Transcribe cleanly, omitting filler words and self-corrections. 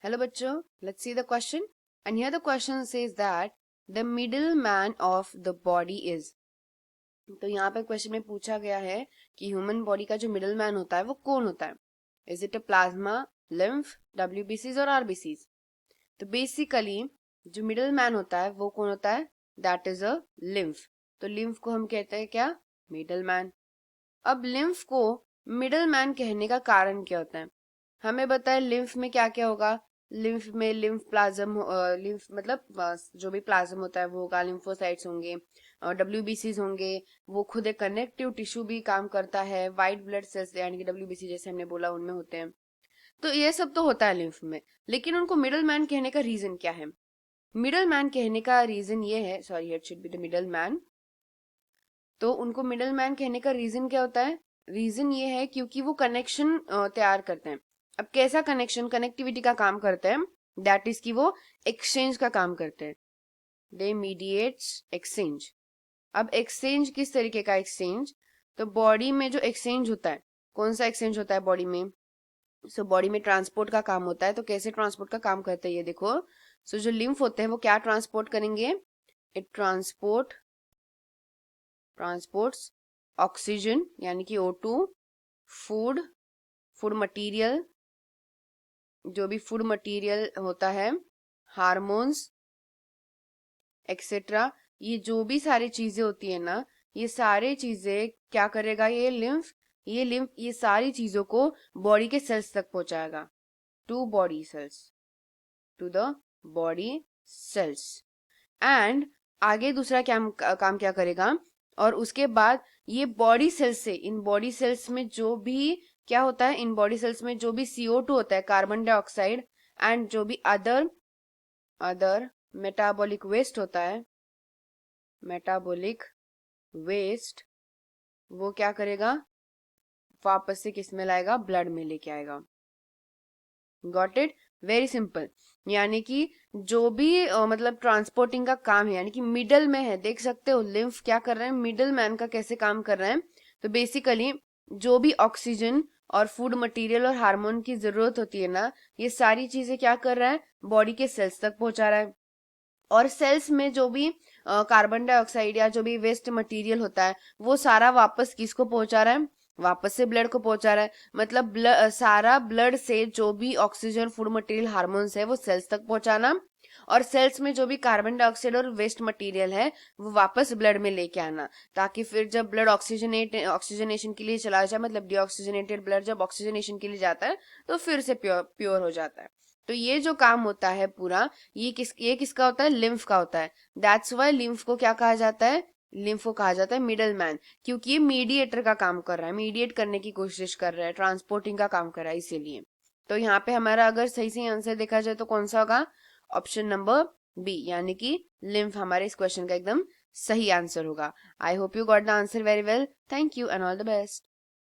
Hello bachcho, let's see the question. And here the question says that the middleman of the body is. तो यहाँ पे question में पूछा गया है कि ह्यूमन बॉडी का जो मिडल मैन होता है वो कौन होता है. Is it a plasma, lymph, डब्ल्यूबीसीज और आरबीसीज. तो बेसिकली जो मिडल मैन होता है वो कौन होता है, दैट इज अ लिम्फ. तो लिम्फ को हम कहते हैं क्या, मिडल मैन. अब लिम्फ को मिडल मैन कहने का कारण क्या होता है, हमें बताए लिम्फ में क्या क्या होगा. लिम्फ में लिम्फ प्लाज्म, लिम्फ मतलब जो भी प्लाज्म होता है वो होगा, लिम्फोसाइट्स होंगे, डब्ल्यूबीसीज होंगे. वो खुद एक कनेक्टिव टिश्यू भी काम करता है. वाइट ब्लड सेल्स यानी कि डब्ल्यूबीसी जैसे हमने बोला उनमें होते हैं. तो ये सब तो होता है लिम्फ में. लेकिन उनको मिडल मैन कहने का रीजन क्या है. मिडल मैन कहने का रीजन ये है, sorry it should be the middle man. तो उनको मिडल मैन कहने का रीजन क्या होता है, रीजन ये है क्योंकि वो कनेक्शन तैयार करते हैं. अब कैसा कनेक्शन, कनेक्टिविटी का काम करते हैं, दैट इज कि वो एक्सचेंज का काम करते हैं. दे मीडिएट्स एक्सचेंज. अब एक्सचेंज किस तरीके का एक्सचेंज, तो बॉडी में जो एक्सचेंज होता है, कौन सा एक्सचेंज होता है बॉडी में. सो बॉडी में ट्रांसपोर्ट का काम होता है. तो कैसे ट्रांसपोर्ट का काम करते हैं ये देखो. सो जो लिम्फ होते हैं वो क्या ट्रांसपोर्ट करेंगे, इट ट्रांसपोर्ट्स ऑक्सीजन यानी कि O2, फूड मटेरियल, जो भी फूड मटेरियल होता है, हार्मोन्स एक्सेट्रा. ये जो भी सारी चीजें होती है ना, ये सारी चीजें क्या करेगा ये लिम्फ ये सारी चीजों को बॉडी के सेल्स तक पहुंचाएगा. To the body cells. And आगे दूसरा काम क्या करेगा, और उसके बाद ये बॉडी सेल्स से, इन बॉडी सेल्स में जो भी क्या होता है, इन बॉडी सेल्स में जो भी CO2 होता है, कार्बन डाइऑक्साइड, एंड जो भी अदर मेटाबॉलिक वेस्ट होता है, मेटाबॉलिक वेस्ट, वो क्या करेगा, वापस से किस में लाएगा, ब्लड में लेके आएगा. Got it, very simple. यानी कि जो भी मतलब ट्रांसपोर्टिंग का काम है, यानी कि मिडल में है. देख सकते हो लिम्फ क्या कर रहे हैं, मिडल मैन का कैसे काम कर रहे हैं. तो बेसिकली जो भी ऑक्सीजन और फूड मटेरियल और हार्मोन की जरूरत होती है ना, ये सारी चीजें क्या कर रहा है, बॉडी के सेल्स तक पहुंचा रहा है. और सेल्स में जो भी कार्बन डाइऑक्साइड या जो भी वेस्ट मटेरियल होता है वो सारा वापस किसको पहुंचा रहा है, वापस से ब्लड को पहुंचा रहा है. मतलब सारा ब्लड से जो भी ऑक्सीजन, फूड मटेरियल, हार्मोन्स है वो सेल्स तक पहुंचाना. और सेल्स में जो भी कार्बन डाइऑक्साइड और वेस्ट मटेरियल है वो वापस ब्लड में लेके आना, ताकि फिर जब ब्लड ऑक्सीजनेशन के लिए चला जाए, मतलब डीऑक्सीजनेटेड ब्लड जब ऑक्सीजनेशन के लिए जाता है तो फिर से प्योर हो जाता है. तो ये जो काम होता है पूरा, ये किसका होता है, लिम्फ का होता है. दैट्स वाई लिम्फ को क्या कहा जाता है, लिम्फ को कहा जाता है मिडल मैन, क्योंकि ये मीडिएटर का काम कर रहा है, मीडिएट करने की कोशिश कर रहा है, ट्रांसपोर्टिंग का काम कर रहा है, इसीलिए. तो यहाँ पे हमारा अगर सही से आंसर देखा जाए तो कौन सा होगा, ऑप्शन नंबर बी, यानी कि लिम्फ हमारे इस क्वेश्चन का एकदम सही आंसर होगा. I hope you got the answer very well. Thank you and all the best.